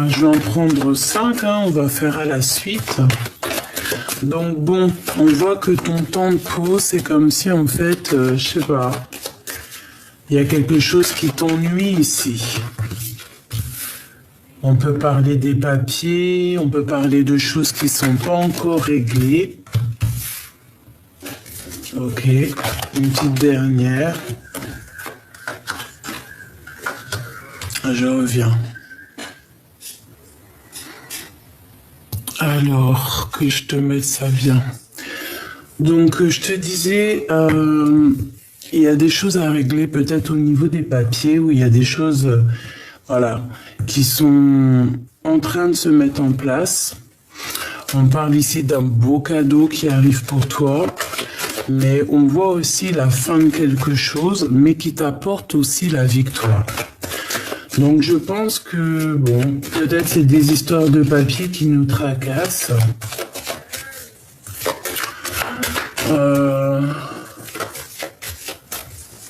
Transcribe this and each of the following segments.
je vais en prendre 5, hein, on va faire à la suite. Donc bon, on voit que ton temps de pause, c'est comme si en fait, je sais pas, il y a quelque chose qui t'ennuie ici. On peut parler des papiers, on peut parler de choses qui sont pas encore réglées. Ok, une petite dernière. Je reviens. Alors, que je te mette ça bien. Donc, je te disais, il y a des choses à régler peut-être au niveau des papiers, où il y a des choses, voilà, qui sont en train de se mettre en place. On parle ici d'un beau cadeau qui arrive pour toi, mais on voit aussi la fin de quelque chose, mais qui t'apporte aussi la victoire. Donc je pense que, bon, peut-être c'est des histoires de papier qui nous tracassent.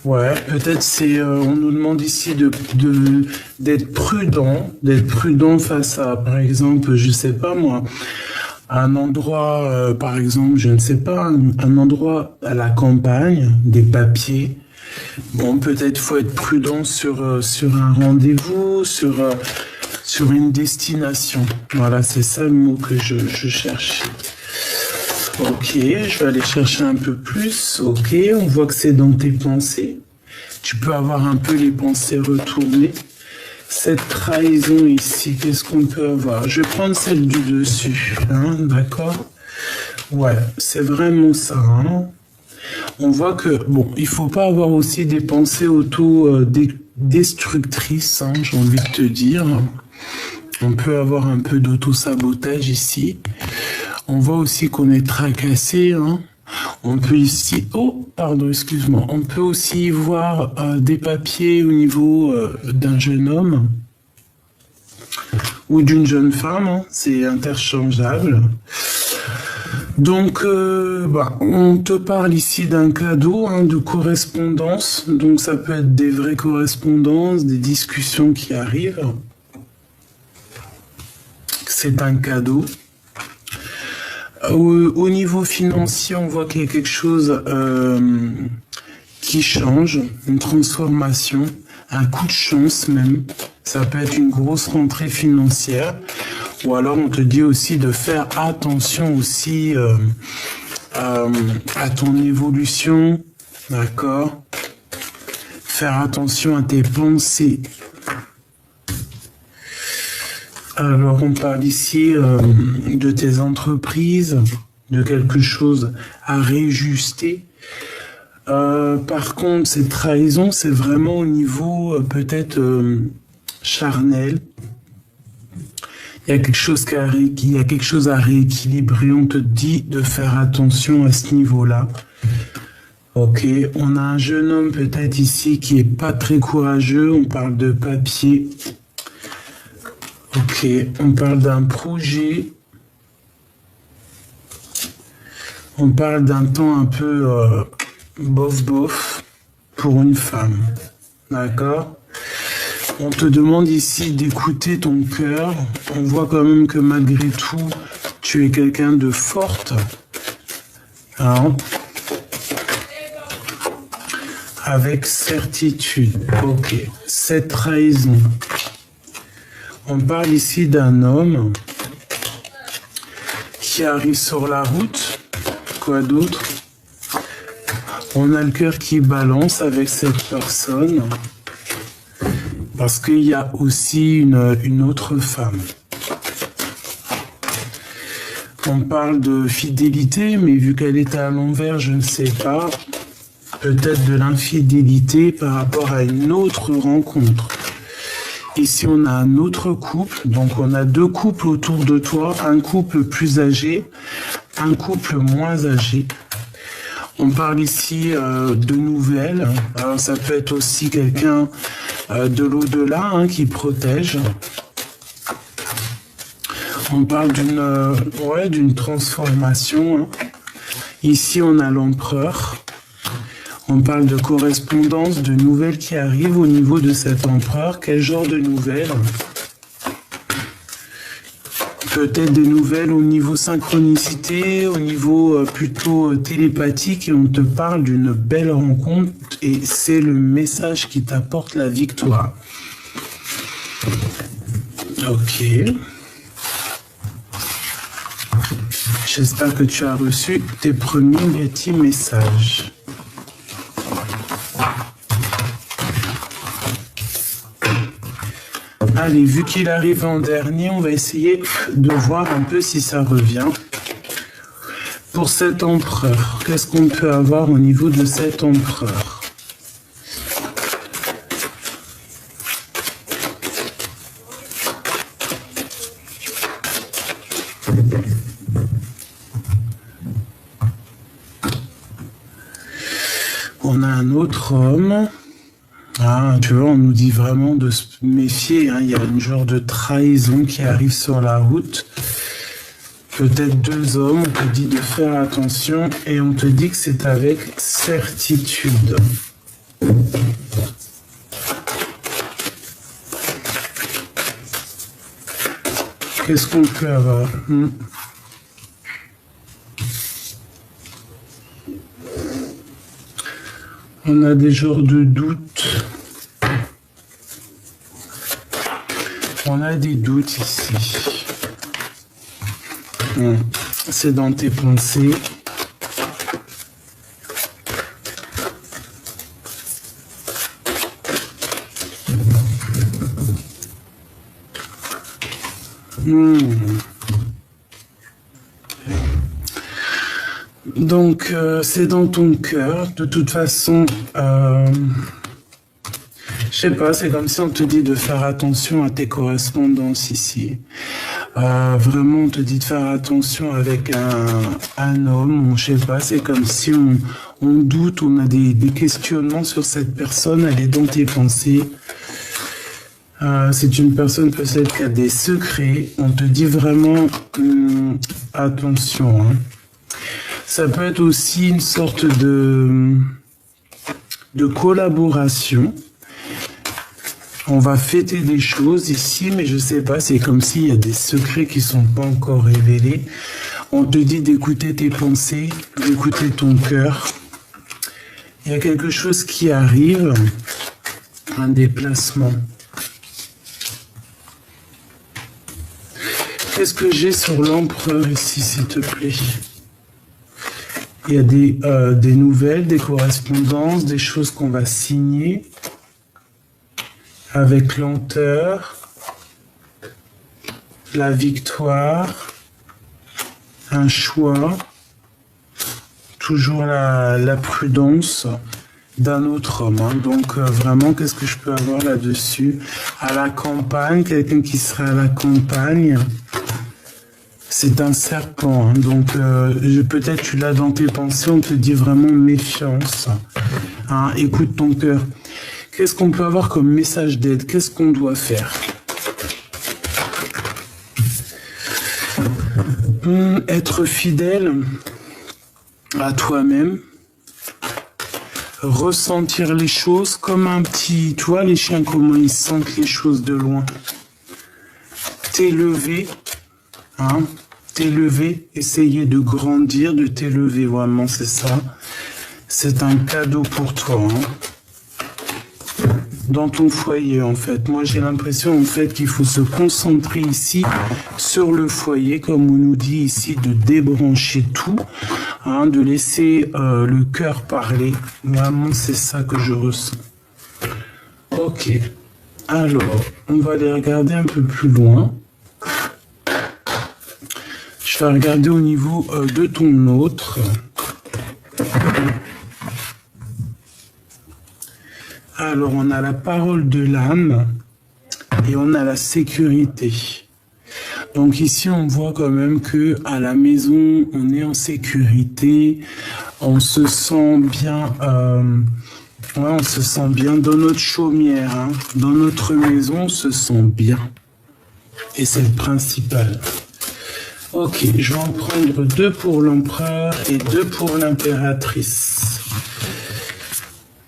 Ouais, peut-être c'est, on nous demande ici d'être prudent face à, par exemple, je sais pas moi, un endroit, par exemple, je ne sais pas, un endroit à la campagne, des papiers. Bon, peut-être faut être prudent sur un rendez-vous, sur une destination. Voilà, c'est ça le mot que je cherchais. Ok, je vais aller chercher un peu plus. Ok, on voit que c'est dans tes pensées. Tu peux avoir un peu les pensées retournées. Cette trahison ici, qu'est-ce qu'on peut avoir? Je vais prendre celle du dessus, hein, d'accord? Ouais, c'est vraiment ça, hein. On voit que, bon, il faut pas avoir aussi des pensées auto-destructrices, hein, j'ai envie de te dire. On peut avoir un peu d'auto-sabotage ici. On voit aussi qu'on est tracassé, hein. On peut ici, oh, pardon, excuse-moi. On peut aussi voir des papiers au niveau d'un jeune homme ou d'une jeune femme, hein. C'est interchangeable. Donc, on te parle ici d'un cadeau, hein, de correspondance. Donc, ça peut être des vraies correspondances, des discussions qui arrivent. C'est un cadeau. Au niveau financier, on voit qu'il y a quelque chose qui change, une transformation, un coup de chance même. Ça peut être une grosse rentrée financière. Ou alors on te dit aussi de faire attention aussi à ton évolution, d'accord? Faire attention à tes pensées. Alors on parle ici de tes entreprises, de quelque chose à réajuster. Par contre, cette trahison, c'est vraiment au niveau peut-être charnel. Il y a quelque chose à rééquilibrer. On te dit de faire attention à ce niveau-là. Ok, on a un jeune homme peut-être ici qui est pas très courageux. On parle de papier. Ok, on parle d'un projet. On parle d'un temps un peu bof pour une femme. D'accord? On te demande ici d'écouter ton cœur. On voit quand même que malgré tout, tu es quelqu'un de forte. Hein? Avec certitude. Ok. Cette trahison. On parle ici d'un homme qui arrive sur la route. Quoi d'autre? On a le cœur qui balance avec cette personne. Parce qu'il y a aussi une autre femme. On parle de fidélité, mais vu qu'elle est à l'envers, je ne sais pas. Peut-être de l'infidélité par rapport à une autre rencontre. Ici, on a un autre couple. Donc, on a deux couples autour de toi. Un couple plus âgé, un couple moins âgé. On parle ici de nouvelles. Alors, ça peut être aussi quelqu'un de l'au-delà, hein, qui protège. On parle d'une transformation. Hein. Ici, on a l'empereur. On parle de correspondance, de nouvelles qui arrivent au niveau de cet empereur. Quel genre de nouvelles? peut-être des nouvelles au niveau synchronicité, au niveau plutôt télépathique, et on te parle d'une belle rencontre, et c'est le message qui t'apporte la victoire. Ok. J'espère que tu as reçu tes premiers petits messages. Allez, vu qu'il arrive en dernier, on va essayer de voir un peu si ça revient. Pour cet empereur, qu'est-ce qu'on peut avoir au niveau de cet empereur? On a un autre homme. Ah, tu vois, on nous dit vraiment de se méfier, hein. Il y a une genre de trahison qui arrive sur la route. Peut-être deux hommes, on te dit de faire attention et on te dit que c'est avec certitude. Qu'est-ce qu'on peut avoir? On a des genres de doutes. On a des doutes ici. C'est dans tes pensées. Donc, c'est dans ton cœur. De toute façon, je sais pas, c'est comme si on te dit de faire attention à tes correspondances ici. Vraiment, on te dit de faire attention avec un homme. Je sais pas, c'est comme si on doute, on a des questionnements sur cette personne. Elle est dans tes pensées. C'est une personne peut-être qui a des secrets. On te dit vraiment attention. Hein. Ça peut être aussi une sorte de collaboration. On va fêter des choses ici, mais je sais pas, c'est comme s'il y a des secrets qui sont pas encore révélés. On te dit d'écouter tes pensées, d'écouter ton cœur. Il y a quelque chose qui arrive, un déplacement. Qu'est-ce que j'ai sur l'empereur ici, s'il te plaît? Il y a des nouvelles, des correspondances, des choses qu'on va signer avec lenteur, la victoire, un choix, toujours la prudence d'un autre homme. Hein. Donc vraiment, qu'est-ce que je peux avoir là-dessus? À la campagne, quelqu'un qui sera à la campagne. C'est un serpent, hein. Donc peut-être tu l'as dans tes pensées, on te dit vraiment méfiance. Hein. Écoute ton cœur. Qu'est-ce qu'on peut avoir comme message d'aide? Qu'est-ce qu'on doit faire? Être fidèle à toi-même. Ressentir les choses comme un petit... Tu vois les chiens, comment ils sentent les choses de loin. T'élever. Hein? T'élever. Essayer de grandir, de t'élever. Vraiment, c'est ça. C'est un cadeau pour toi. Hein? Dans ton foyer, en fait. Moi, j'ai l'impression, en fait, qu'il faut se concentrer ici sur le foyer, comme on nous dit ici, de débrancher tout, hein, de laisser le cœur parler. Vraiment, c'est ça que je ressens. Ok. Alors, on va aller regarder un peu plus loin. Je vais regarder au niveau de ton autre. Alors, on a la parole de l'âme et on a la sécurité. Donc ici, on voit quand même que à la maison, on est en sécurité, on se sent bien, on se sent bien dans notre chaumière, hein. Dans notre maison, on se sent bien. Et c'est le principal. Ok, je vais en prendre 2 pour l'empereur et 2 pour l'impératrice.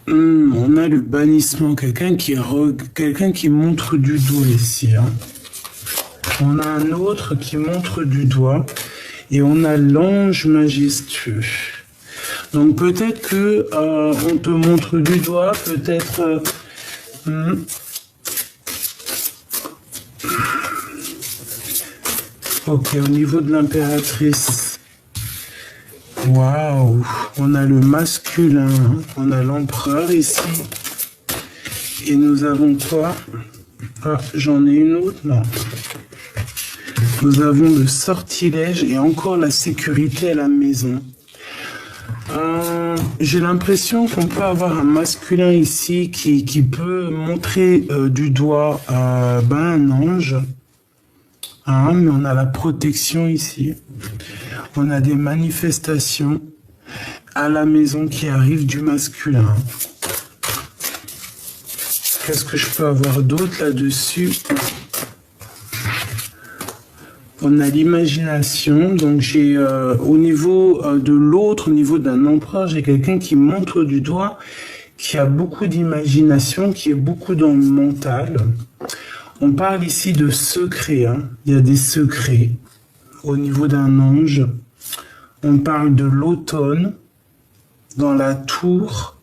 On a le bannissement, quelqu'un qui montre du doigt ici. Hein. On a un autre qui montre du doigt. Et on a l'ange majestueux. Donc peut-être que on te montre du doigt, peut-être... Ok, au niveau de l'impératrice. Waouh, on a le masculin, on a l'empereur ici. Et nous avons quoi? Ah, j'en ai une autre, non. Nous avons le sortilège et encore la sécurité à la maison. J'ai l'impression qu'on peut avoir un masculin ici qui peut montrer du doigt un ange. Mais on a la protection ici. On a des manifestations à la maison qui arrivent du masculin. Qu'est-ce que je peux avoir d'autre là-dessus? On a l'imagination, donc j'ai au niveau de l'autre, au niveau d'un empereur, j'ai quelqu'un qui montre du doigt, qui a beaucoup d'imagination, qui est beaucoup dans le mental. On parle ici de secrets, hein. Il y a des secrets au niveau d'un ange. On parle de l'automne dans la tour.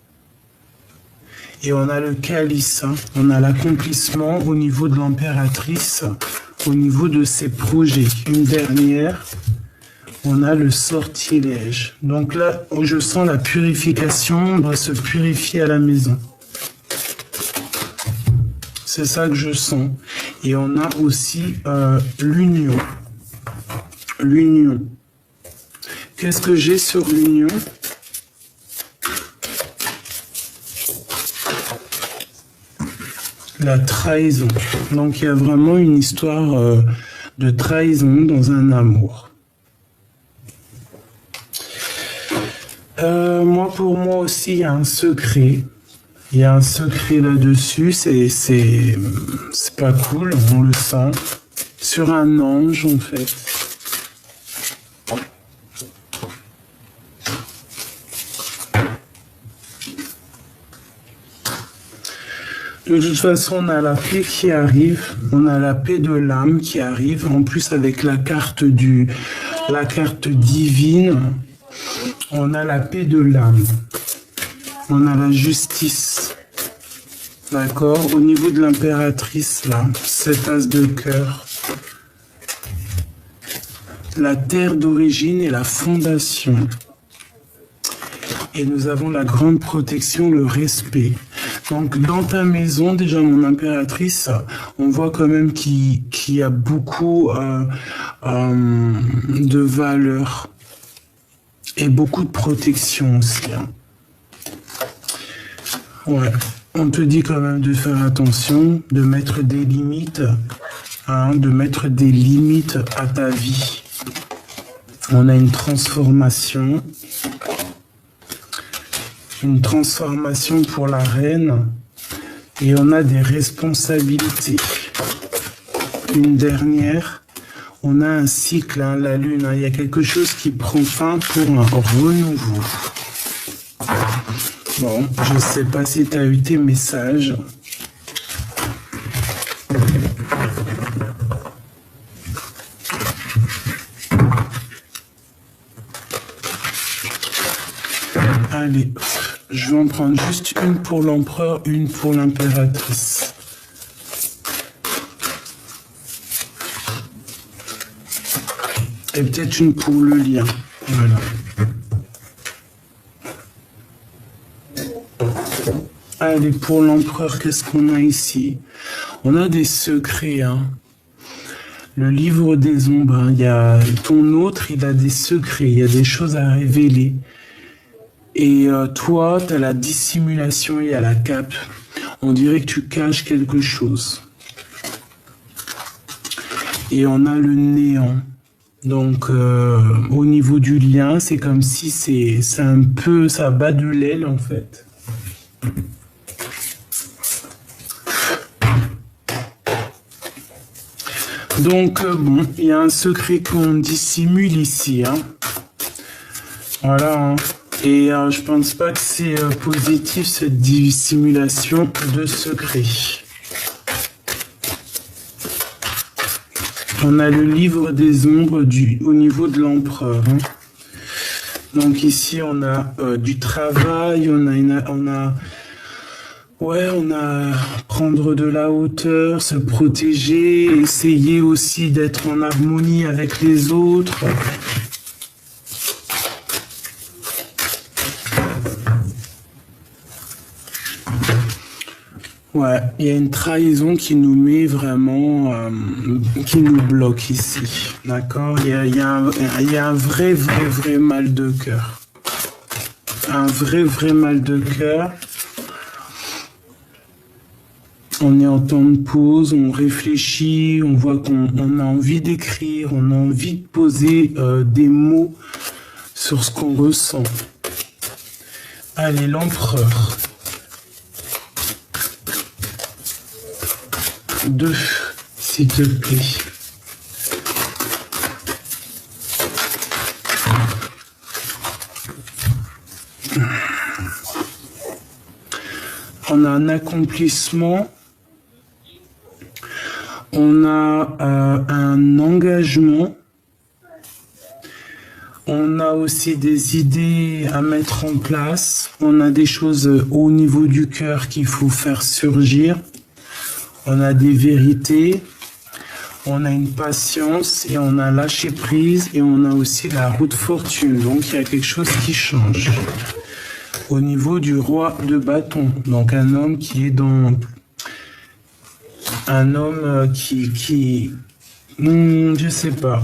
Et on a le calice, hein. On a l'accomplissement au niveau de l'impératrice, au niveau de ses projets. Une dernière, on a le sortilège. Donc là, je sens la purification, on doit se purifier à la maison. C'est ça que je sens. Et on a aussi l'union. L'union. Qu'est-ce que j'ai sur l'union ? La trahison. Donc il y a vraiment une histoire de trahison dans un amour. Pour moi aussi, il y a un secret. Il y a un secret là-dessus. C'est pas cool, on le sent. Sur un ange, en fait. De toute façon, on a la paix qui arrive, on a la paix de l'âme qui arrive, en plus avec la carte divine, on a la paix de l'âme, on a la justice, d'accord? Au niveau de l'impératrice, là, cet as de cœur, la terre d'origine et la fondation. Et nous avons la grande protection, le respect. Donc, dans ta maison, déjà, mon impératrice, on voit quand même qu'il y a beaucoup de valeurs et beaucoup de protection aussi. Hein. Ouais, on te dit quand même de faire attention, de mettre des limites, hein, de mettre des limites à ta vie. On a une transformation pour la reine et on a des responsabilités. Une dernière, on a un cycle, hein, la lune, hein, il y a quelque chose qui prend fin pour un renouveau. Bon, je ne sais pas si tu as eu tes messages. Allez, je vais en prendre juste une pour l'empereur, une pour l'impératrice. Et peut-être une pour le lien. Voilà. Allez, pour l'empereur, qu'est-ce qu'on a ici? On a des secrets, hein. Le livre des ombres, hein. Il y a ton autre, il a des secrets, il y a des choses à révéler. Et toi, tu as la dissimulation et à la cape. On dirait que tu caches quelque chose. Et on a le néant. Donc, au niveau du lien, c'est comme si c'est un peu, ça bat de l'aile en fait. Donc, bon, il y a un secret qu'on dissimule ici. Hein. Voilà, hein. Et je pense pas que c'est positif cette dissimulation de secret. On a le livre des ombres au niveau de l'empereur. Hein. Donc ici, on a du travail, on a prendre de la hauteur, se protéger, essayer aussi d'être en harmonie avec les autres. Ouais, il y a une trahison qui nous met vraiment, qui nous bloque ici, d'accord? Il y a un vrai mal de cœur. Un vrai mal de cœur. On est en temps de pause, on réfléchit, on voit qu'on a envie d'écrire, on a envie de poser des mots sur ce qu'on ressent. Allez, l'empereur. 2, s'il te plaît. On a un accomplissement. On a un engagement. On a aussi des idées à mettre en place. On a des choses au niveau du cœur qu'il faut faire surgir. On a des vérités, on a une patience et on a lâché prise et on a aussi la roue de fortune. Donc il y a quelque chose qui change. Au niveau du roi de bâton, donc un homme qui est dans... Un homme je sais pas.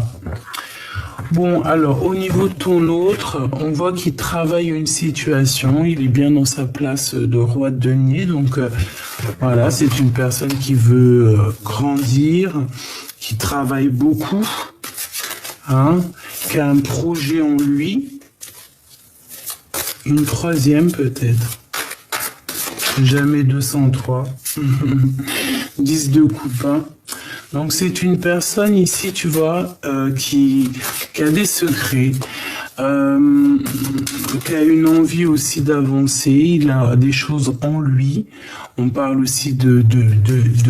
Bon, alors, au niveau de ton autre, on voit qu'il travaille une situation, il est bien dans sa place de roi de denier, donc voilà, c'est une personne qui veut grandir, qui travaille beaucoup, hein, qui a un projet en lui, une troisième peut-être, jamais 203, 10 de coupe, hein. Donc c'est une personne ici, tu vois, qui a des secrets, qui a une envie aussi d'avancer, il a des choses en lui. On parle aussi de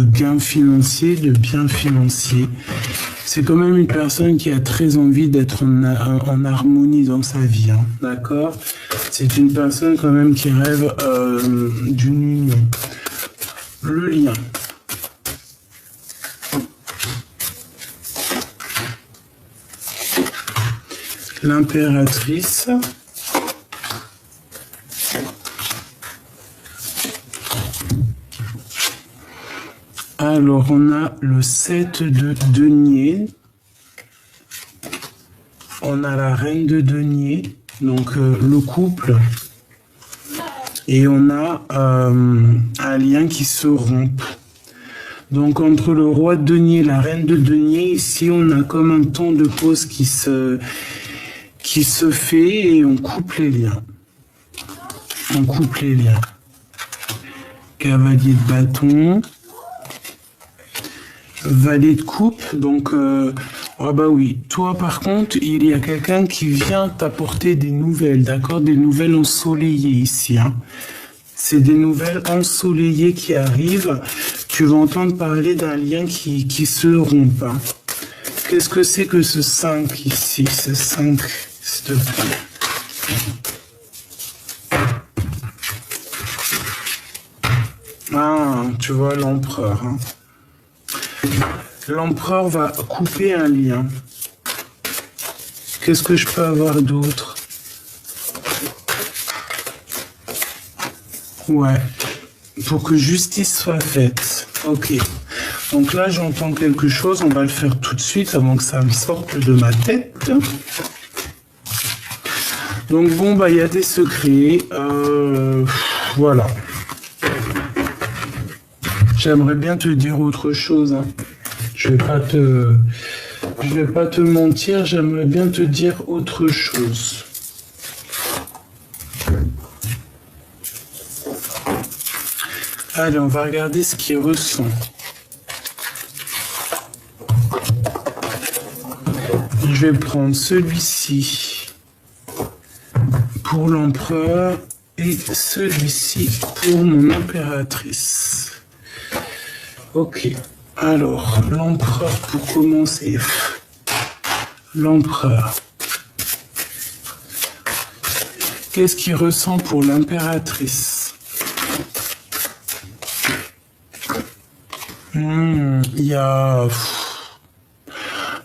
gains financiers, de biens financiers. C'est quand même une personne qui a très envie d'être en harmonie dans sa vie, hein, d'accord? C'est une personne quand même qui rêve d'une union. Le lien. L'impératrice. Alors, on a le 7 de denier. On a la reine de denier, donc le couple. Et on a un lien qui se rompt. Donc, entre le roi de denier et la reine de denier, ici, on a comme un temps de pause qui se fait et on coupe les liens. On coupe les liens. Cavalier de bâton. Valet de coupe. Donc, ah bah oui. Toi, par contre, il y a quelqu'un qui vient t'apporter des nouvelles, d'accord? Des nouvelles ensoleillées ici, hein. C'est des nouvelles ensoleillées qui arrivent. Tu vas entendre parler d'un lien qui se rompt, hein. Qu'est-ce que c'est que ce 5 ici? Ce 5, s'il te plaît. Ah, tu vois l'empereur, hein. L'empereur va couper un lien. Qu'est-ce que je peux avoir d'autre? Ouais. Pour que justice soit faite. Ok. Donc là, j'entends quelque chose. On va le faire tout de suite avant que ça me sorte de ma tête. Donc bon, bah il y a des secrets. Voilà. J'aimerais bien te dire autre chose, hein. Je vais pas te mentir, j'aimerais bien te dire autre chose. Allez, on va regarder ce qu'il ressent. Je vais prendre celui-ci pour l'empereur et celui-ci pour mon impératrice. Ok. Alors, l'empereur pour commencer. L'empereur. Qu'est-ce qu'il ressent pour l'impératrice? Il y a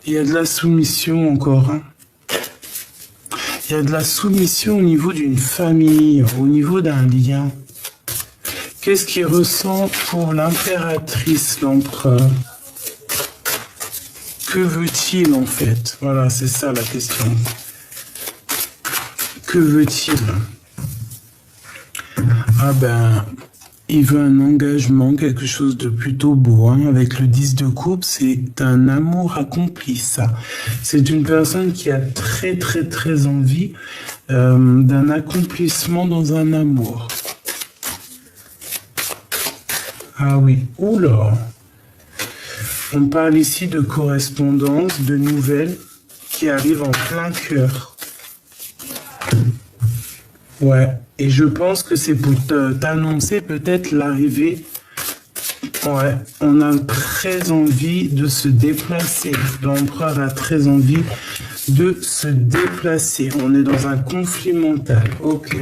de la soumission encore. Hein. Il y a de la soumission au niveau d'une famille, au niveau d'un lien. Qu'est-ce qu'il ressent pour l'impératrice, l'empereur? Que veut-il en fait? Voilà, c'est ça la question. Que veut-il? Ah ben, il veut un engagement, quelque chose de plutôt beau. Hein. Avec le 10 de coupe, c'est un amour accompli, ça. C'est une personne qui a très très très envie d'un accomplissement dans un amour. Ah oui, oula. On parle ici de correspondance, de nouvelles qui arrivent en plein cœur. Ouais, et je pense que c'est pour t'annoncer peut-être l'arrivée. Ouais, on a très envie de se déplacer. L'empereur a très envie de se déplacer. On est dans un conflit mental. Ok.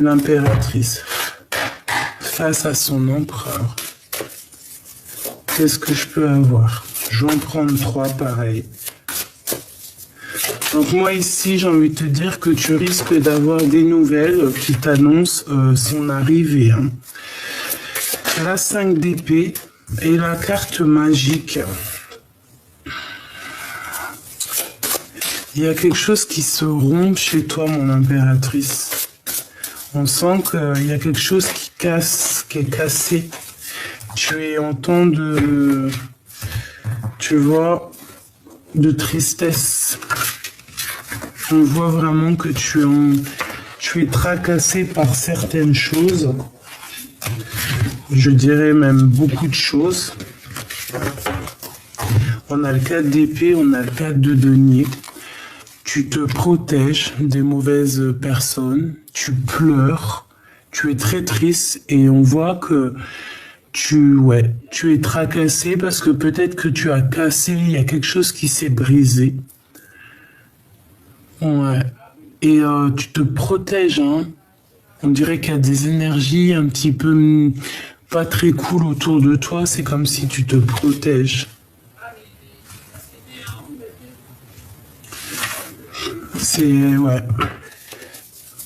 L'impératrice. Face à son empereur. Qu'est-ce que je peux avoir? Je vais en prendre 3 pareil. Donc moi ici, j'ai envie de te dire que tu risques d'avoir des nouvelles qui t'annoncent son arrivée. Hein. La 5 d'épée et la carte magique. Il y a quelque chose qui se rompt chez toi, mon impératrice. On sent qu'il y a quelque chose qui casse, qui est cassé. Tu es en temps de, tu vois, de tristesse. On voit vraiment que tu es tracassé par certaines choses. Je dirais même beaucoup de choses. On a le 4 d'épée, on a le 4 de denier. Tu te protèges des mauvaises personnes. Tu pleures. Tu es très triste et on voit que tu es tracassé parce que peut-être que tu as cassé, il y a quelque chose qui s'est brisé. Ouais. Et tu te protèges, hein. On dirait qu'il y a des énergies un petit peu pas très cool autour de toi. C'est comme si tu te protèges. Ouais.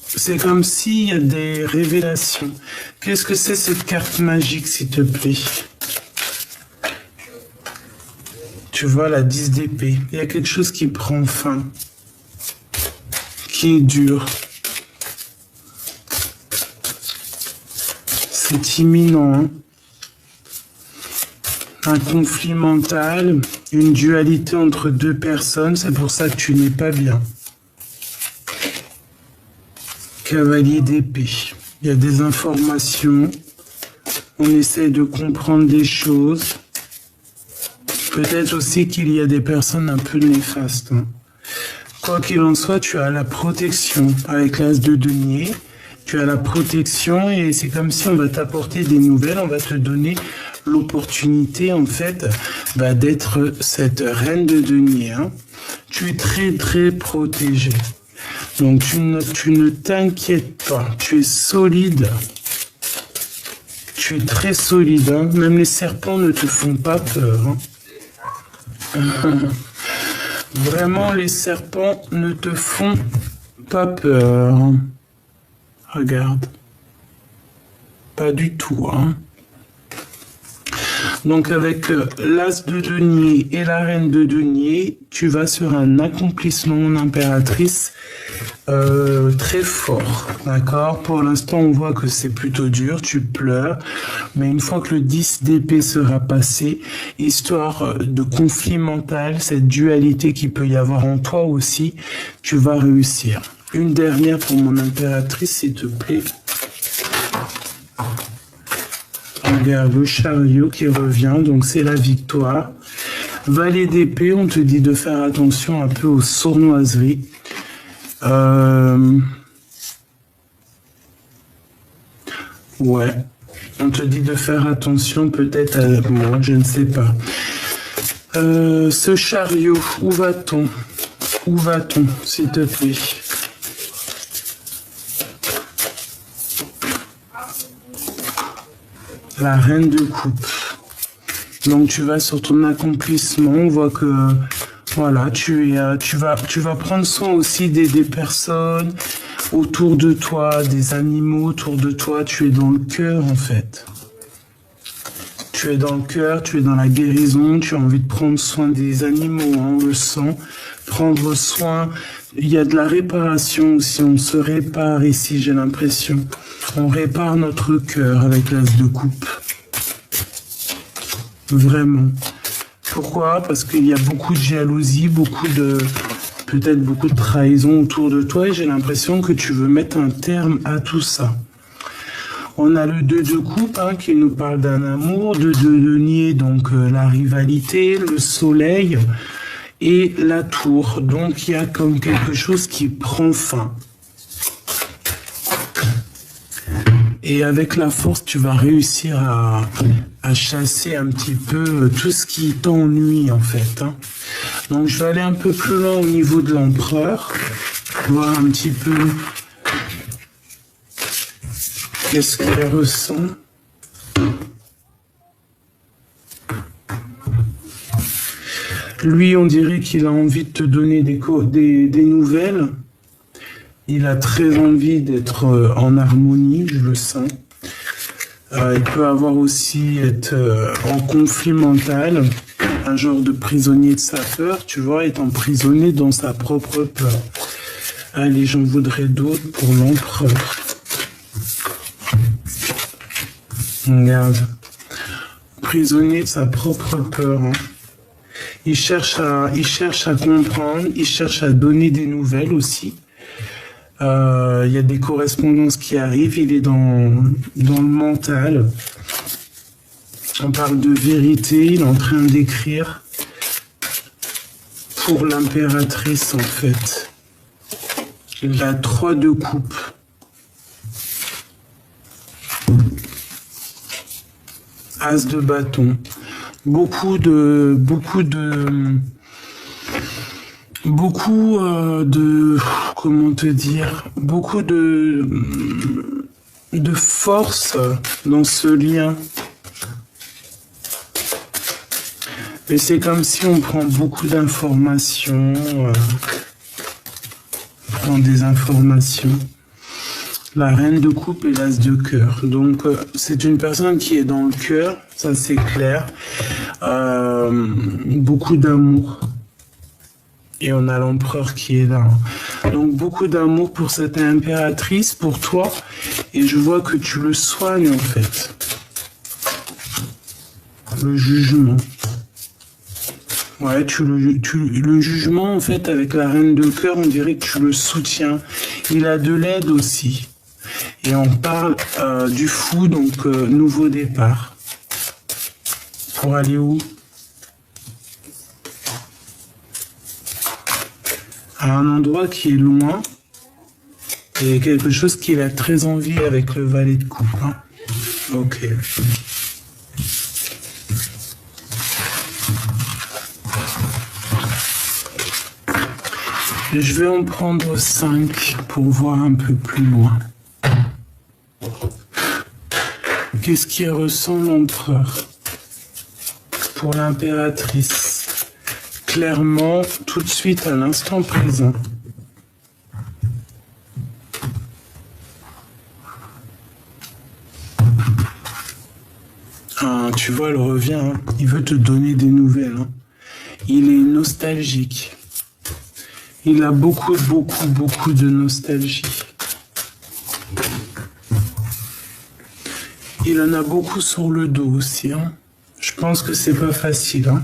C'est comme s'il y a des révélations. Qu'est-ce que c'est cette carte magique, s'il te plaît? Tu vois la 10 d'épée. Il y a quelque chose qui prend fin. Qui est dur. C'est imminent. Hein? Un conflit mental, une dualité entre 2 personnes. C'est pour ça que tu n'es pas bien. Cavalier d'épée. Il y a des informations. On essaie de comprendre des choses. Peut-être aussi qu'il y a des personnes un peu néfastes. Hein. Quoi qu'il en soit, tu as la protection. Avec l'as de denier, tu as la protection et c'est comme si on va t'apporter des nouvelles. On va te donner l'opportunité, en fait, d'être cette reine de denier. Hein. Tu es très, très protégé. Donc, tu ne t'inquiètes pas. Tu es solide. Tu es très solide. Hein. Même les serpents ne te font pas peur. Hein. Vraiment, les serpents ne te font pas peur. Hein. Regarde. Pas du tout. Hein. Donc, avec l'as de denier et la reine de denier, tu vas sur un accomplissement, mon impératrice, très fort, d'accord? Pour l'instant, on voit que c'est plutôt dur, tu pleures, mais une fois que le 10 d'épée sera passé, histoire de conflit mental, cette dualité qu'il peut y avoir en toi aussi, tu vas réussir. Une dernière pour mon impératrice, s'il te plaît. Regarde le chariot qui revient, donc c'est la victoire. Valet d'épée, on te dit de faire attention un peu aux sournoiseries. Ouais. On te dit de faire attention peut-être à moi, je ne sais pas. Ce chariot, où va-t-on? Où va-t-on, s'il te plaît? La reine de coupe. Donc tu vas sur ton accomplissement, on voit que voilà, tu vas prendre soin aussi des personnes autour de toi, des animaux autour de toi, tu es dans le cœur en fait. Tu es dans le cœur, tu es dans la guérison, tu as envie de prendre soin des animaux, hein, on le sent. Prendre soin, il y a de la réparation aussi, on se répare ici, j'ai l'impression. On répare notre cœur avec l'as de coupe. Vraiment. Pourquoi? Parce qu'il y a beaucoup de jalousie, peut-être beaucoup de trahison autour de toi et j'ai l'impression que tu veux mettre un terme à tout ça. On a le 2 de coupe hein, qui nous parle d'un amour, 2 de denier, donc la rivalité, le soleil et la tour. Donc il y a comme quelque chose qui prend fin. Et avec la force, tu vas réussir à chasser un petit peu tout ce qui t'ennuie en fait. Hein. Donc je vais aller un peu plus loin au niveau de l'empereur, voir un petit peu qu'est-ce qu'il ressent. Lui, on dirait qu'il a envie de te donner des nouvelles. Il a très envie d'être en harmonie, je le sens. Il peut avoir aussi être en conflit mental, un genre de prisonnier de sa peur, tu vois, être emprisonné dans sa propre peur. Allez, j'en voudrais d'autres pour l'empereur. Regarde. Prisonnier de sa propre peur. Hein. Il cherche à comprendre, il cherche à donner des nouvelles aussi. Il y a des correspondances qui arrivent, il est dans le mental. On parle de vérité, il est en train d'écrire pour l'impératrice en fait. La 3 de coupe. As de bâton. Beaucoup de comment te dire, beaucoup de force dans ce lien. Mais c'est comme si on prend beaucoup d'informations, prend des informations. La reine de coupe et l'as de cœur. Donc c'est une personne qui est dans le cœur, ça c'est clair. Beaucoup d'amour. Et on a l'empereur qui est là. Donc beaucoup d'amour pour cette impératrice, pour toi. Et je vois que tu le soignes en fait. Le jugement. Ouais, le jugement en fait avec la reine de cœur, on dirait que tu le soutiens. Il a de l'aide aussi. Et on parle du fou, donc nouveau départ. Pour aller où? À un endroit qui est loin. Et quelque chose qu'il a très envie avec le valet de coupe. Hein. Ok. Je vais en prendre 5 pour voir un peu plus loin. Qu'est-ce qui ressent l'empereur pour l'impératrice? Clairement, tout de suite, à l'instant présent. Ah, tu vois, elle revient. Hein. Il veut te donner des nouvelles. Hein. Il est nostalgique. Il a beaucoup de nostalgie. Il en a beaucoup sur le dos aussi. Hein. Je pense que c'est pas facile. Hein.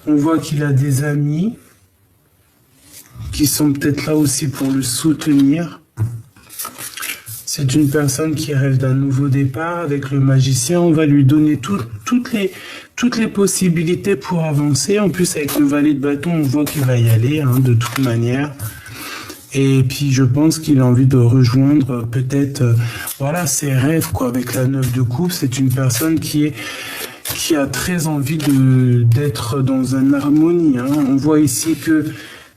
On voit qu'il a des amis qui sont peut-être là aussi pour le soutenir. C'est une personne qui rêve d'un nouveau départ. Avec le magicien, on va lui donner toutes les possibilités pour avancer. En plus, avec le valet de bâton, on voit qu'il va y aller, hein, de toute manière. Et puis je pense qu'il a envie de rejoindre peut-être voilà ses rêves quoi. Avec la 9 de coupe, c'est une personne qui a très envie d'être dans une harmonie. Hein. On voit ici que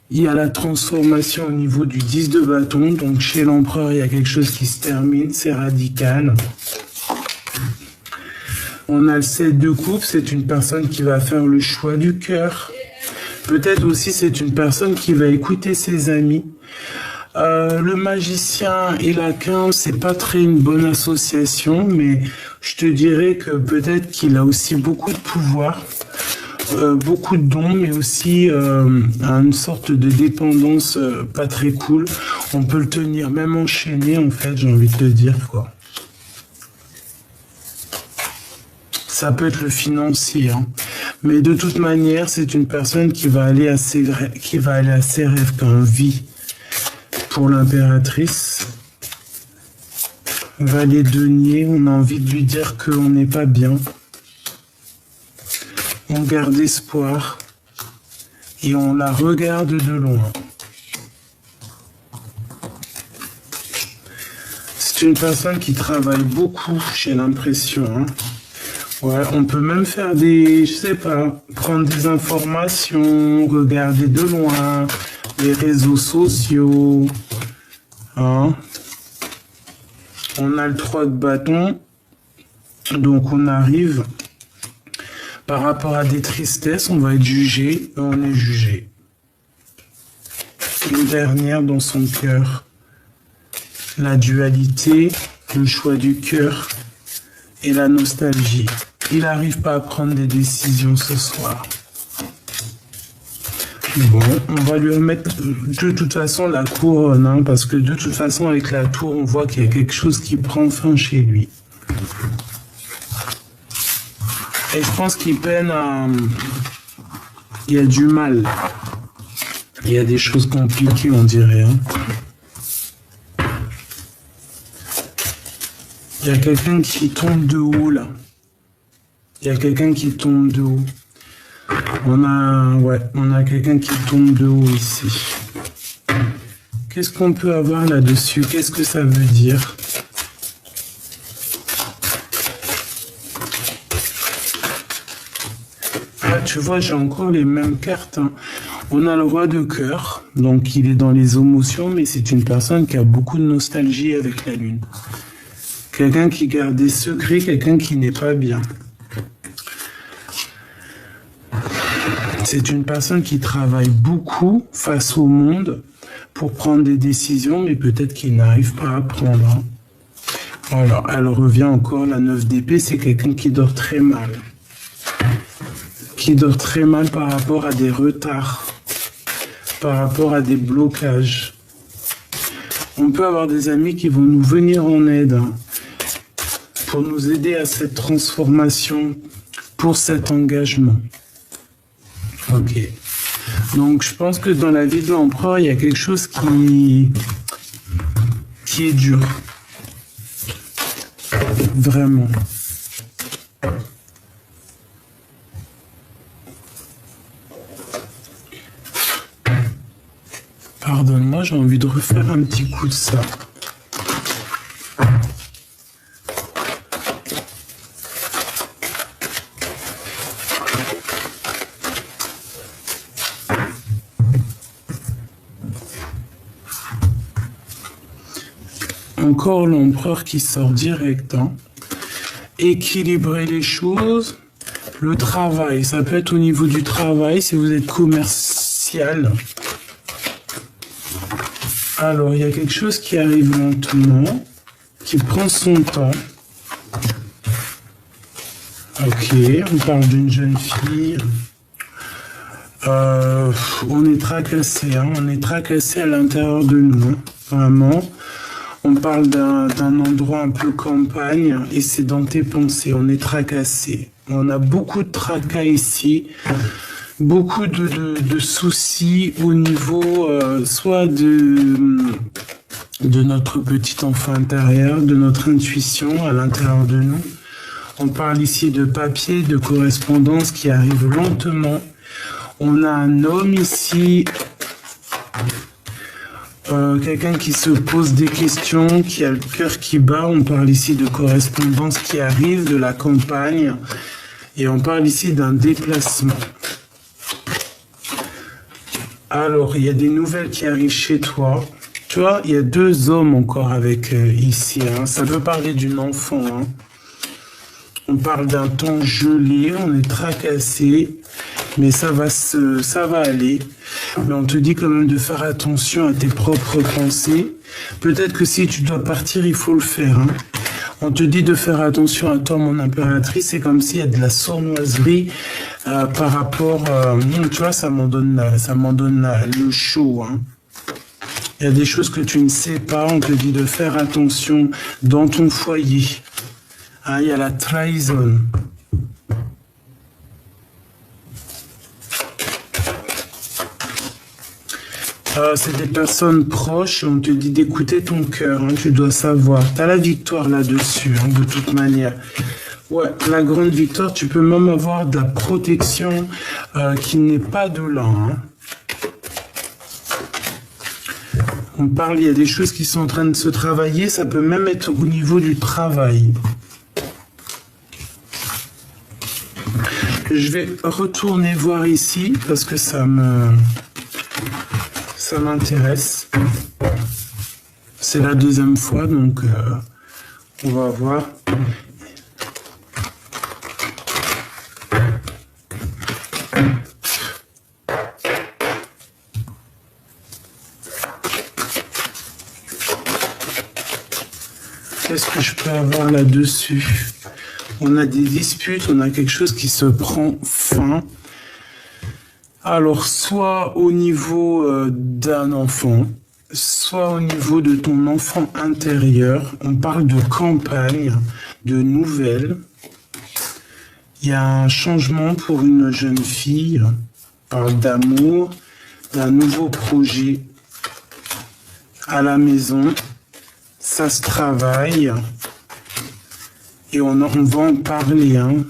il y a la transformation au niveau du 10 de bâton. Donc chez l'empereur, il y a quelque chose qui se termine, c'est radical. On a le 7 de coupe, c'est une personne qui va faire le choix du cœur. Peut-être aussi c'est une personne qui va écouter ses amis. Le magicien et la 15, c'est pas très une bonne association, mais je te dirais que peut-être qu'il a aussi beaucoup de pouvoir, beaucoup de dons, mais aussi une sorte de dépendance pas très cool. On peut le tenir même enchaîné, en fait, j'ai envie de te dire, quoi. Ça peut être le financier, hein. Mais de toute manière, c'est une personne qui va aller à ses rêves quand vie. Pour l'impératrice, Valet denier, on a envie de lui dire qu'on n'est pas bien. On garde espoir et on la regarde de loin. C'est une personne qui travaille beaucoup, j'ai l'impression. Hein. Ouais, on peut même faire je sais pas, prendre des informations, regarder de loin, les réseaux sociaux. Hein. On a le 3 de bâton, donc on arrive par rapport à des tristesses, on va être jugé, on est jugé. Une dernière dans son cœur, la dualité, le choix du cœur et la nostalgie. Il n'arrive pas à prendre des décisions ce soir. Bon, on va lui remettre de toute façon la couronne, hein, parce que de toute façon avec la tour, on voit qu'il y a quelque chose qui prend fin chez lui. Et je pense qu'il peine à... Il y a du mal. Il y a des choses compliquées, on dirait. Hein. Il y a quelqu'un qui tombe de haut, là. Il y a quelqu'un qui tombe de haut. On a quelqu'un qui tombe de haut ici. Qu'est-ce qu'on peut avoir là-dessus? Qu'est-ce que ça veut dire? Ah, tu vois, j'ai encore les mêmes cartes. Hein. On a le roi de cœur, donc il est dans les émotions, mais c'est une personne qui a beaucoup de nostalgie avec la lune. Quelqu'un qui garde des secrets, quelqu'un qui n'est pas bien. C'est une personne qui travaille beaucoup face au monde pour prendre des décisions, mais peut-être qu'il n'arrive pas à prendre. Alors, elle revient encore, la 9 d'épée, c'est quelqu'un qui dort très mal. Qui dort très mal par rapport à des retards, par rapport à des blocages. On peut avoir des amis qui vont nous venir en aide pour nous aider à cette transformation, pour cet engagement. Ok. Donc, je pense que dans la vie de l'empereur, il y a quelque chose qui est dur. Vraiment. Pardonne-moi, j'ai envie de refaire un petit coup de ça. Encore l'empereur qui sort direct. Hein. Équilibrer les choses. Le travail, ça peut être au niveau du travail si vous êtes commercial. Alors, il y a quelque chose qui arrive lentement, qui prend son temps. Ok, on parle d'une jeune fille. On est tracassé, hein, on est tracassé à l'intérieur de nous, vraiment. On parle d'un endroit un peu campagne et c'est dans tes pensées, on est tracassé. On a beaucoup de tracas ici, beaucoup de soucis au niveau soit de notre petit enfant intérieur, de notre intuition à l'intérieur de nous. On parle ici de papier, de correspondance qui arrive lentement. On a un homme ici. quelqu'un qui se pose des questions, qui a le cœur qui bat. On parle ici de correspondance qui arrive de la campagne. Et on parle ici d'un déplacement. Alors, il y a des nouvelles qui arrivent chez toi. Tu vois, il y a deux hommes encore avec ici. Hein. Ça peut parler d'une enfant. Hein. On parle d'un temps gelé, on est tracassé, mais ça va aller. Mais on te dit quand même de faire attention à tes propres pensées. Peut-être que si tu dois partir, il faut le faire. Hein. On te dit de faire attention à toi, mon impératrice. C'est comme s'il y a de la sournoiserie par rapport... tu vois, ça m'en donne le chaud. Hein. Il y a des choses que tu ne sais pas. On te dit de faire attention dans ton foyer. Ah, il y a la trahison. C'est des personnes proches, on te dit d'écouter ton cœur, hein, tu dois savoir. Tu as la victoire là-dessus, hein, de toute manière. Ouais, la grande victoire, tu peux même avoir de la protection qui n'est pas de là. Hein. On parle, il y a des choses qui sont en train de se travailler, ça peut même être au niveau du travail. Je vais retourner voir ici parce que ça m'intéresse. C'est la deuxième fois, donc on va voir. Qu'est-ce que je peux avoir là-dessus? On a des disputes, on a quelque chose qui se prend fin. Alors, soit au niveau d'un enfant, soit au niveau de ton enfant intérieur. On parle de campagne, de nouvelles. Il y a un changement pour une jeune fille. On parle d'amour, d'un nouveau projet à la maison. Ça se travaille. Et on va en parler. Hein.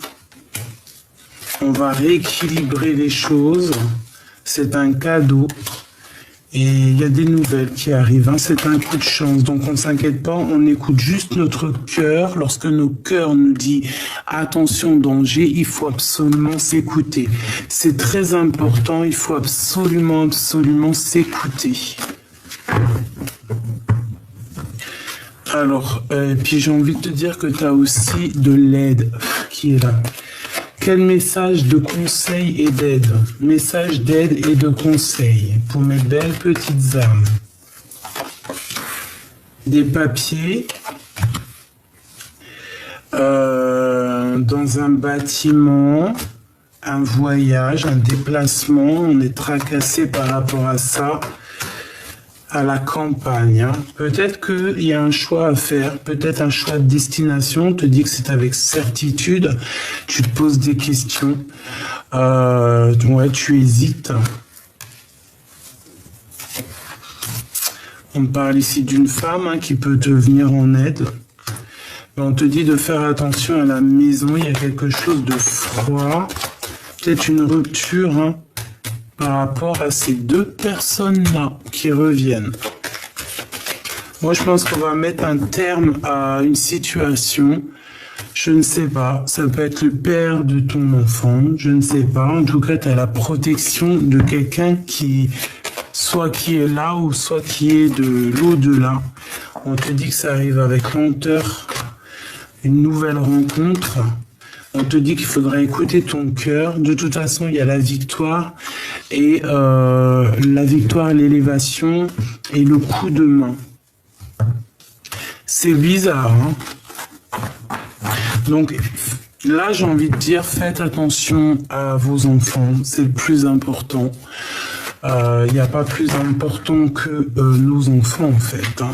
On va rééquilibrer les choses. C'est un cadeau. Et il y a des nouvelles qui arrivent. Hein. C'est un coup de chance. Donc on ne s'inquiète pas. On écoute juste notre cœur. Lorsque nos cœurs nous disent attention, danger, il faut absolument s'écouter. C'est très important. Il faut absolument s'écouter. Alors, puis j'ai envie de te dire que tu as aussi de l'aide qui est là. Quel message de conseil et d'aide? Message d'aide et de conseil pour mes belles petites âmes. Des papiers dans un bâtiment, un voyage, un déplacement. On est tracassé par rapport à ça. À la campagne. Hein. Peut-être qu'il y a un choix à faire, peut-être un choix de destination. On te dit que c'est avec certitude. Tu te poses des questions. Ouais, tu hésites. On parle ici d'une femme hein, qui peut te venir en aide. Mais on te dit de faire attention à la maison. Il y a quelque chose de froid. Peut-être une rupture. Hein. Par rapport à ces deux personnes-là qui reviennent. Moi, je pense qu'on va mettre un terme à une situation. Je ne sais pas. Ça peut être le père de ton enfant. Je ne sais pas. En tout cas, tu as la protection de quelqu'un qui, soit qui est là ou soit qui est de l'au-delà. On te dit que ça arrive avec lenteur. Une nouvelle rencontre. On te dit qu'il faudra écouter ton cœur. De toute façon, il y a la victoire. Et la victoire, l'élévation et le coup de main. C'est bizarre. Hein. Donc là, j'ai envie de dire, faites attention à vos enfants. C'est le plus important. Il n'y a pas plus important que nos enfants, en fait. Hein.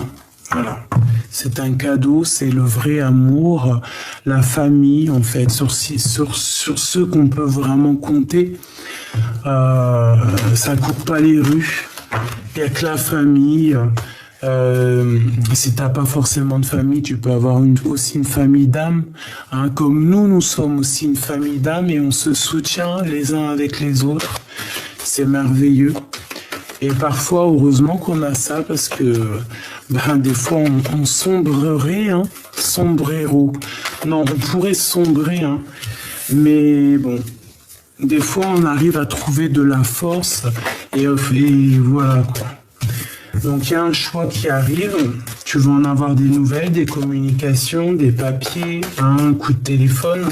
Voilà. C'est un cadeau, c'est le vrai amour, la famille, en fait, sur ceux qu'on peut vraiment compter. Ça coupe pas les rues. Il n'y a que la famille. Si tu n'as pas forcément de famille, tu peux avoir aussi une famille d'âmes. Hein, comme nous sommes aussi une famille d'âmes et on se soutient les uns avec les autres. C'est merveilleux. Et parfois, heureusement qu'on a ça parce que ben, des fois, on sombrerait, hein, sombrero. Non, on pourrait sombrer, hein, mais bon, des fois, on arrive à trouver de la force et voilà quoi. Donc, il y a un choix qui arrive. Tu vas en avoir des nouvelles, des communications, des papiers, hein, un coup de téléphone.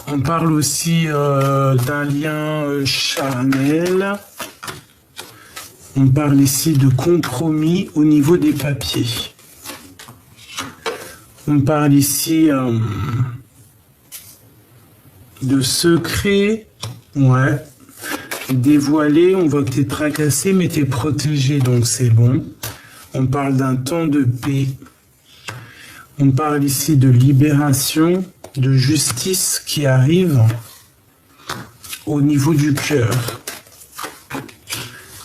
On parle aussi d'un lien charnel. On parle ici de compromis au niveau des papiers. On parle ici de secret. Ouais. Dévoilé, on voit que tu es tracassé, mais tu es protégé, donc c'est bon. On parle d'un temps de paix. On parle ici de libération, de justice qui arrive au niveau du cœur.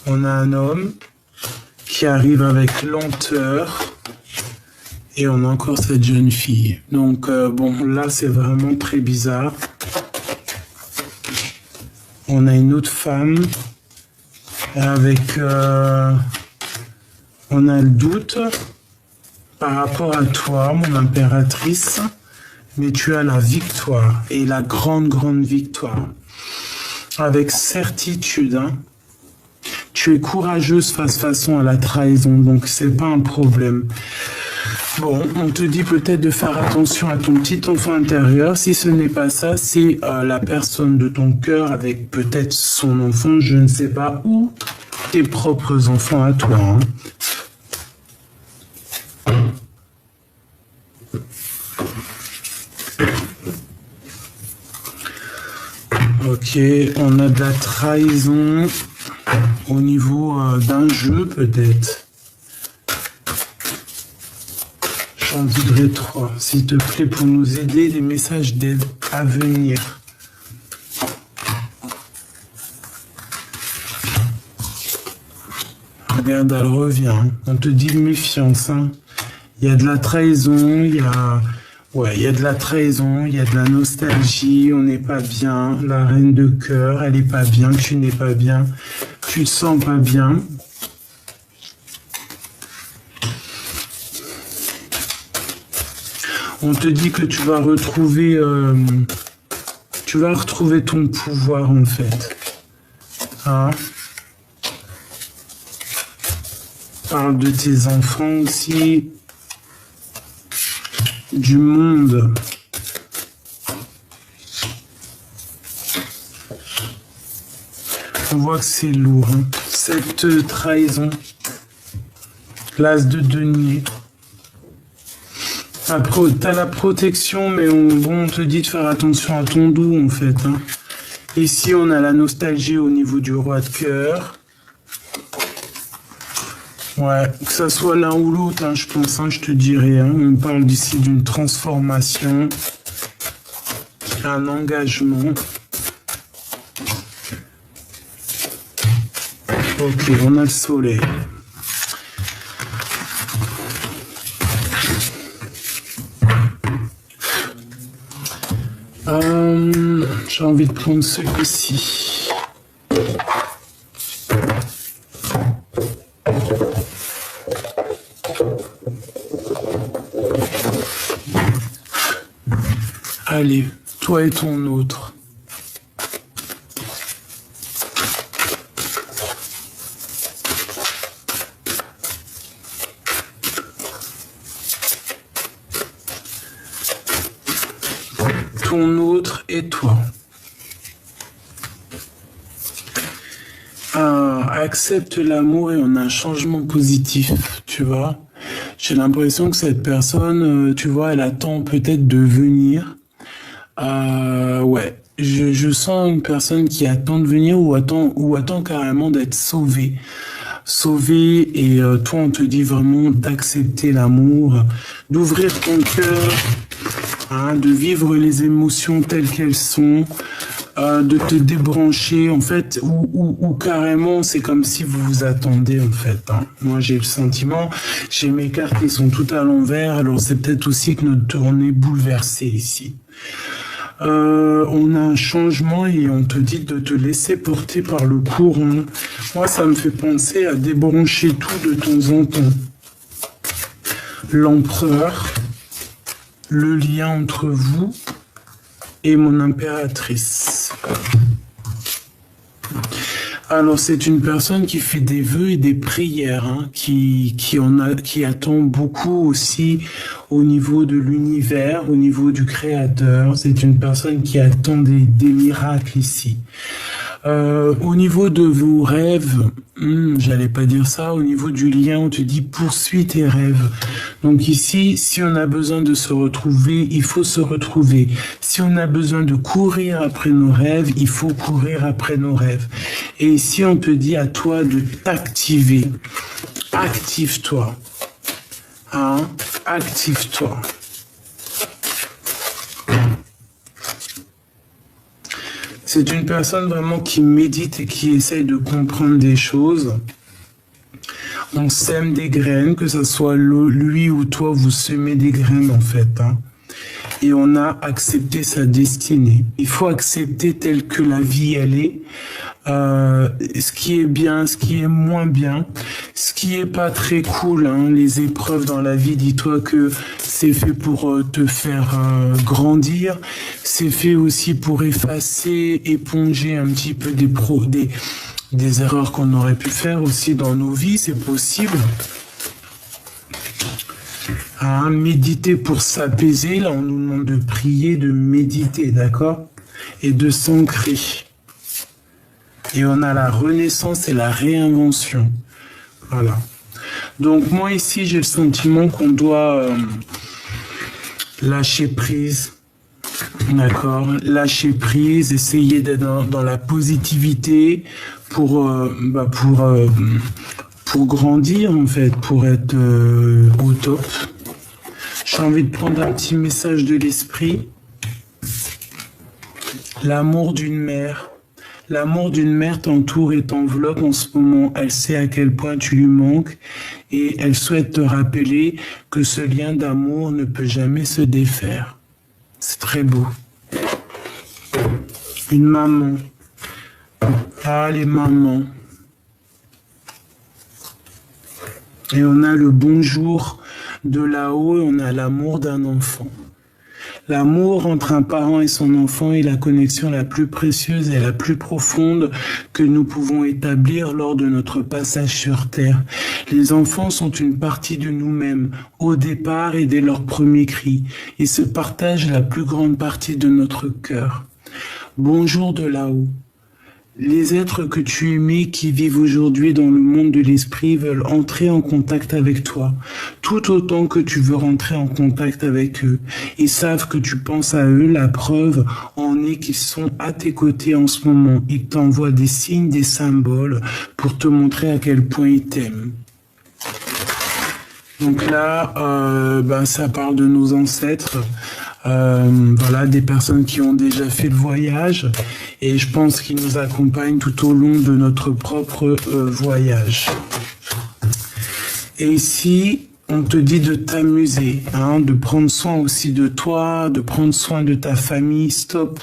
On a un homme qui arrive avec lenteur et on a encore cette jeune fille. Donc bon, là c'est vraiment très bizarre. On a une autre femme avec... on a le doute par rapport à toi, mon impératrice, mais tu as la victoire et la grande, grande victoire. Avec certitude, hein. Tu es courageuse façon à la trahison, donc c'est pas un problème. Bon, on te dit peut-être de faire attention à ton petit enfant intérieur. Si ce n'est pas ça, c'est la personne de ton cœur avec peut-être son enfant, je ne sais pas, ou tes propres enfants à toi. Hein. Ok, on a de la trahison au niveau d'un jeu peut-être. J'en voudrais 3, s'il te plaît, pour nous aider, des messages d'aide à venir. Regarde, elle revient. On te dit méfiance. Hein. Il y a de la trahison, il y a... Ouais, il y a de la trahison, il y a de la nostalgie, on n'est pas bien. La reine de cœur, elle n'est pas bien, tu n'es pas bien. Tu te sens pas bien. On te dit que tu vas retrouver ton pouvoir en fait. Hein? Parle de tes enfants aussi. Du monde. On voit que c'est lourd. Hein. Cette trahison. L'as de denier. Après, t'as la protection, mais on te dit de faire attention à ton dos, en fait. Hein. Ici, on a la nostalgie au niveau du roi de cœur. Ouais, que ça soit l'un ou l'autre, hein, je pense, hein, je te dirais. Hein. On parle d'ici d'une transformation, un engagement. Ok, on a le soleil. J'ai envie de prendre celui-ci. Allez, toi et ton autre. Ton autre et toi. Accepte l'amour et on a un changement positif, tu vois. J'ai l'impression que cette personne, tu vois, elle attend peut-être de venir. Ouais, je sens une personne qui attend de venir ou attend carrément d'être sauvée. Sauvée et toi on te dit vraiment d'accepter l'amour, d'ouvrir ton cœur, hein, de vivre les émotions telles qu'elles sont, de te débrancher en fait, ou carrément c'est comme si vous vous attendez en fait. Hein. Moi j'ai le sentiment, j'ai mes cartes qui sont toutes à l'envers, alors c'est peut-être aussi que notre tournée est bouleversée ici. On a un changement et on te dit de te laisser porter par le courant. Moi, ça me fait penser à débrancher tout de temps en temps. L'empereur, le lien entre vous et mon impératrice. Alors, c'est une personne qui fait des vœux et des prières, hein, qui attend beaucoup aussi au niveau de l'univers, au niveau du Créateur. C'est une personne qui attend des miracles ici. Au niveau de vos rêves, j'allais pas dire ça, au niveau du lien, on te dit poursuis tes rêves. Donc ici, si on a besoin de se retrouver, il faut se retrouver. Si on a besoin de courir après nos rêves, il faut courir après nos rêves. Et ici, on te dit à toi de t'activer. Active-toi. Hein? Active-toi. C'est une personne vraiment qui médite et qui essaye de comprendre des choses. On sème des graines, que ce soit lui ou toi, vous semez des graines en fait. Hein. Et on a accepté sa destinée. Il faut accepter telle que la vie elle est. Ce qui est bien, ce qui est moins bien, ce qui est pas très cool, hein, les épreuves dans la vie, dis-toi que c'est fait pour te faire grandir, c'est fait aussi pour effacer, éponger un petit peu des erreurs qu'on aurait pu faire aussi dans nos vies, c'est possible. Hein, méditer pour s'apaiser, là on nous demande de prier, de méditer, d'accord? Et de s'ancrer. Et on a la renaissance et la réinvention. Voilà. Donc moi ici, j'ai le sentiment qu'on doit lâcher prise. D'accord? Lâcher prise, essayer d'être dans la positivité pour grandir en fait, pour être au top. J'ai envie de prendre un petit message de l'esprit. L'amour d'une mère. L'amour d'une mère t'entoure et t'enveloppe en ce moment. Elle sait à quel point tu lui manques et elle souhaite te rappeler que ce lien d'amour ne peut jamais se défaire. C'est très beau. Une maman. Ah, les mamans. Et on a le bonjour de là-haut et on a l'amour d'un enfant. L'amour entre un parent et son enfant est la connexion la plus précieuse et la plus profonde que nous pouvons établir lors de notre passage sur Terre. Les enfants sont une partie de nous-mêmes, au départ et dès leur premier cri, et se partagent la plus grande partie de notre cœur. Bonjour de là-haut. Les êtres que tu aimais qui vivent aujourd'hui dans le monde de l'esprit veulent entrer en contact avec toi, tout autant que tu veux rentrer en contact avec eux. Ils savent que tu penses à eux, la preuve en est qu'ils sont à tes côtés en ce moment. Ils t'envoient des signes, des symboles pour te montrer à quel point ils t'aiment. Donc là, ça parle de nos ancêtres. Voilà, des personnes qui ont déjà fait le voyage et je pense qu'ils nous accompagnent tout au long de notre propre voyage. Et ici, on te dit de t'amuser, hein, de prendre soin aussi de toi, de prendre soin de ta famille. Stop.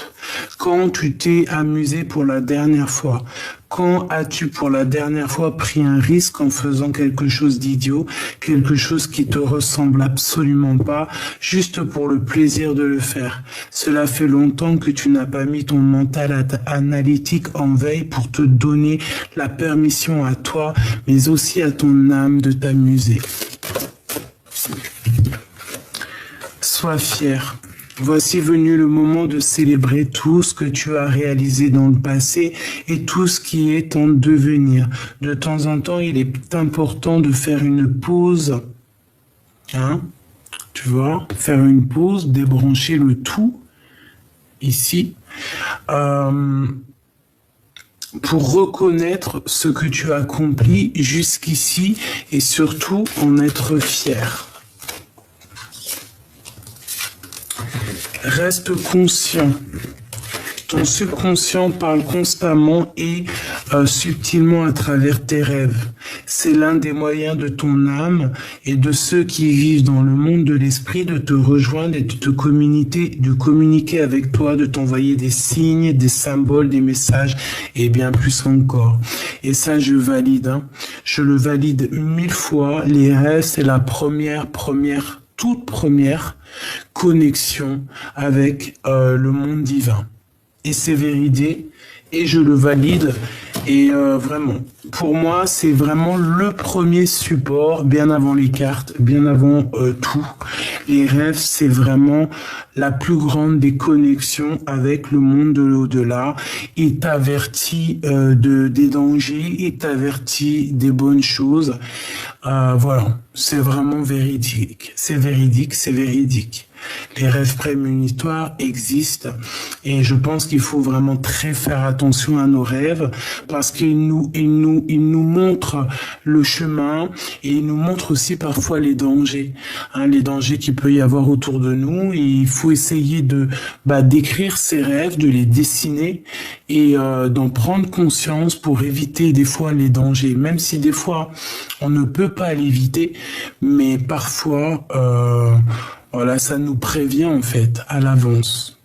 Quand tu t'es amusé pour la dernière fois? Quand as-tu pour la dernière fois pris un risque en faisant quelque chose d'idiot, quelque chose qui te ressemble absolument pas, juste pour le plaisir de le faire? Cela fait longtemps que tu n'as pas mis ton mental analytique en veille pour te donner la permission à toi, mais aussi à ton âme de t'amuser. Sois fier. Voici venu le moment de célébrer tout ce que tu as réalisé dans le passé et tout ce qui est en devenir. De temps en temps, il est important de faire une pause. Hein? Tu vois? Faire une pause, débrancher le tout, ici, pour reconnaître ce que tu as accompli jusqu'ici et surtout en être fier. Reste conscient Ton subconscient parle constamment et subtilement à travers tes rêves. C'est l'un des moyens de ton âme et de ceux qui vivent dans le monde de l'esprit de te rejoindre et de communiquer avec toi, de t'envoyer des signes, des symboles, des messages et bien plus encore. Et ça, je valide. Je le valide 1000 fois. Les rêves, c'est la toute première connexion avec le monde divin. Et c'est véridique, et je le valide. Et vraiment, pour moi, c'est vraiment le premier support, bien avant les cartes, bien avant tout. Les rêves, c'est vraiment la plus grande des connexions avec le monde de l'au-delà. Il t'avertit des dangers, il t'avertit des bonnes choses. Voilà, c'est vraiment véridique. C'est véridique, c'est véridique. Les rêves prémonitoires existent et je pense qu'il faut vraiment très faire attention à nos rêves parce qu'ils nous montrent le chemin et ils nous montrent aussi parfois les dangers, les dangers qu'il peut y avoir autour de nous. Et il faut essayer d'écrire ces rêves, de les dessiner et d'en prendre conscience pour éviter des fois les dangers, même si des fois on ne peut pas l'éviter, mais parfois voilà, ça nous prévient en fait à l'avance.